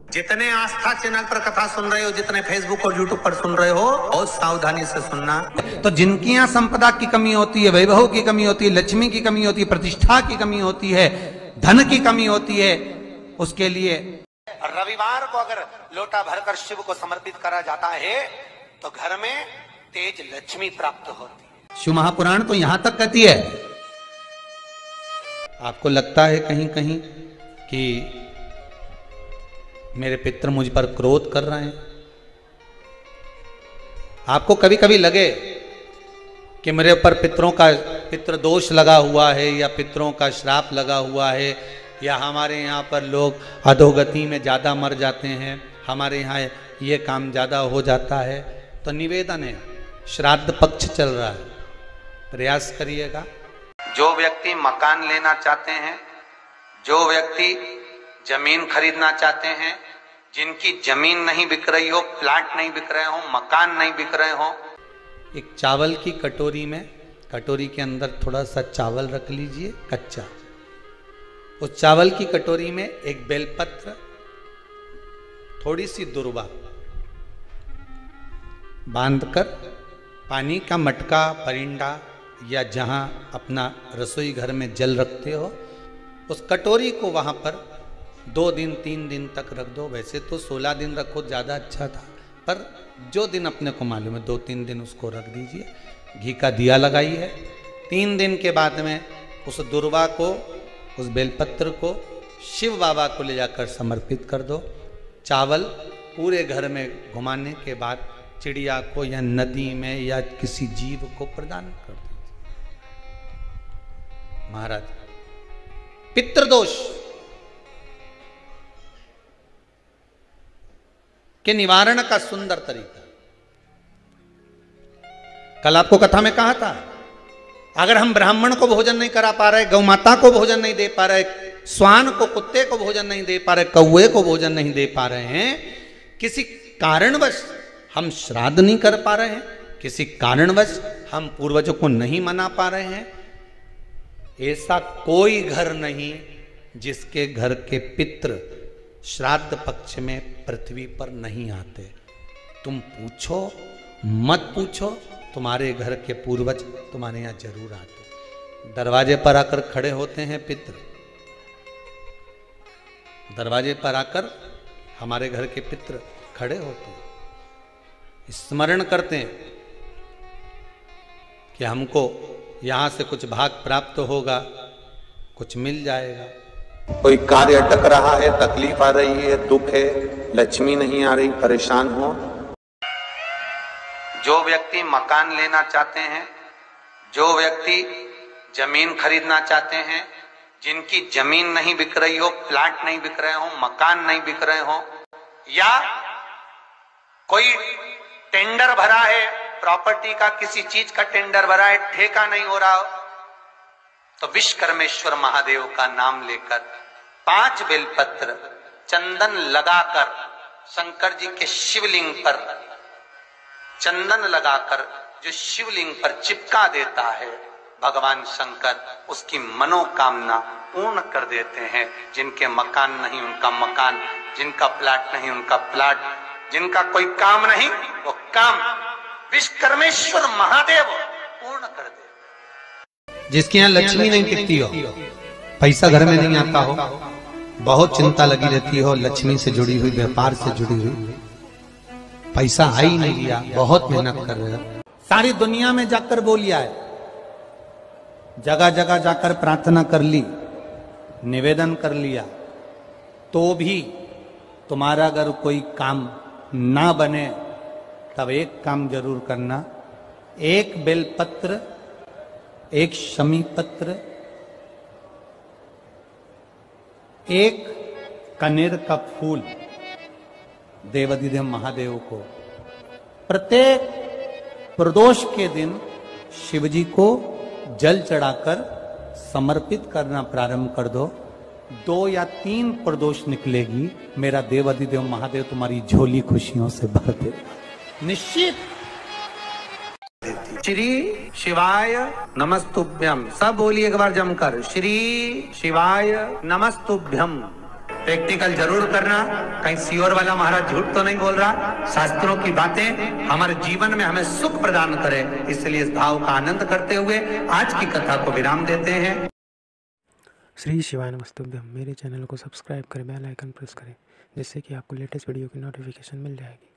जितने आस्था चैनल पर कथा सुन रहे हो, जितने फेसबुक और यूट्यूब पर सुन रहे हो, बहुत सावधानी से सुनना। तो जिनकी यहाँ संपदा की कमी होती है, वैभव की कमी होती है, लक्ष्मी की कमी होती है, प्रतिष्ठा की कमी होती है, धन की कमी होती है, उसके लिए रविवार को अगर लोटा भरकर शिव को समर्पित करा जाता है तो घर में तेज लक्ष्मी प्राप्त होती है। शिव महापुराण तो यहां तक कहती है। आपको लगता है कहीं कहीं कि मेरे पितर मुझ पर क्रोध कर रहे हैं? आपको कभी कभी लगे कि मेरे ऊपर पितृ दोष लगा हुआ है, या पितरों का श्राप लगा हुआ है, या हमारे यहाँ पर लोग अधोगति में ज़्यादा मर जाते हैं, हमारे यहाँ ये काम ज़्यादा हो जाता है, तो निवेदन है, श्राद्ध पक्ष चल रहा है, प्रयास करिएगा। जो व्यक्ति मकान लेना चाहते हैं, जो व्यक्ति जमीन खरीदना चाहते हैं, जिनकी जमीन नहीं बिक रही हो, प्लाट नहीं बिक रहे हो, मकान नहीं बिक रहे हो, एक चावल की कटोरी में, कटोरी के अंदर थोड़ा सा चावल रख लीजिए कच्चा, उस चावल की कटोरी में एक बेलपत्र, थोड़ी सी दुर्वा बांधकर पानी का मटका, परिंदा या जहां अपना रसोई घर में जल रखते हो, उस कटोरी को वहां पर 2 दिन 3 दिन तक रख दो। वैसे तो 16 दिन रखो, ज़्यादा अच्छा था, पर जो दिन अपने को मालूम है 2-3 दिन उसको रख दीजिए। घी का दिया लगाइए। 3 दिन के बाद में उस दुर्वा को, उस बेलपत्र को शिव बाबा को ले जाकर समर्पित कर दो। चावल पूरे घर में घुमाने के बाद चिड़िया को या नदी में या किसी जीव को प्रदान कर दो। महाराज, पितृदोष के निवारण का सुंदर तरीका। कल आपको कथा में कहा था, अगर हम ब्राह्मण को भोजन नहीं करा पा रहे, गौ माता को भोजन नहीं दे पा रहे, श्वान को, कुत्ते को भोजन नहीं दे पा रहे, कौवे को भोजन नहीं दे पा रहे हैं, किसी कारणवश हम श्राद्ध नहीं कर पा रहे हैं, किसी कारणवश हम पूर्वजों को नहीं मना पा रहे हैं, ऐसा कोई घर नहीं जिसके घर के पितृ श्राद्ध पक्ष में पृथ्वी पर नहीं आते। तुम पूछो मत पूछो, तुम्हारे घर के पूर्वज तुम्हारे यहां जरूर आते। दरवाजे पर आकर खड़े होते हैं पितृ, दरवाजे पर आकर हमारे घर के पितृ खड़े होते हैं, स्मरण करते हैं कि हमको यहां से कुछ भाग प्राप्त होगा, कुछ मिल जाएगा। कोई कार्य अटक रहा है, तकलीफ आ रही है, दुख है, लक्ष्मी नहीं आ रही, परेशान हो, जो व्यक्ति मकान लेना चाहते हैं, जो व्यक्ति जमीन खरीदना चाहते हैं, जिनकी जमीन नहीं बिक रही हो, प्लाट नहीं बिक रहे हो, मकान नहीं बिक रहे हो, या कोई टेंडर भरा है, प्रॉपर्टी का किसी चीज का टेंडर भरा है, ठेका नहीं हो रहा हो, तो विश्वकर्मेश्वर महादेव का नाम लेकर 5 बेलपत्र चंदन लगाकर शंकर जी के शिवलिंग पर चंदन लगाकर जो शिवलिंग पर चिपका देता है, भगवान शंकर उसकी मनोकामना पूर्ण कर देते हैं। जिनके मकान नहीं उनका मकान, जिनका प्लाट नहीं उनका प्लाट, जिनका कोई काम नहीं वो काम विश्वकर्मेश्वर महादेव पूर्ण कर दे। जिसके यहाँ लक्ष्मी नहीं टिकती हो, पैसा घर में नहीं आता हो, बहुत चिंता लगी रहती हो, लक्ष्मी से जुड़ी हुई, व्यापार से जुड़ी हुई, पैसा आ ही नहीं लिया, बहुत मेहनत कर रहे हो, सारी दुनिया में जाकर बोलिया है, जगह जगह जाकर प्रार्थना कर ली, निवेदन कर लिया, तो भी तुम्हारा अगर कोई काम ना बने, तब एक काम जरूर करना, एक बेलपत्र, एक शमी पत्र, एक कनेर का फूल देवाधिदेव महादेव को प्रत्येक प्रदोष के दिन शिवजी को जल चढ़ाकर समर्पित करना प्रारंभ कर दो। 2 या 3 प्रदोष निकलेगी, मेरा देवाधिदेव महादेव तुम्हारी झोली खुशियों से भर दे निश्चित। श्री शिवाय नमस्तुभ्यम, सब बोलिए एक बार जमकर, श्री शिवाय नमस्तुभ्यम, प्रैक्टिकल जरूर करना। कहीं सियोर वाला महाराज झूठ तो नहीं बोल रहा। शास्त्रों की बातें हमारे जीवन में हमें सुख प्रदान करे, इसलिए इस भाव का आनंद करते हुए आज की कथा को विराम देते हैं। श्री शिवाय नमस्तुभ्यम। मेरे चैनल को सब्सक्राइब करें, बेल आइकन प्रेस करें, जिससे कि आपको लेटेस्ट वीडियो की नोटिफिकेशन मिल जाएगी।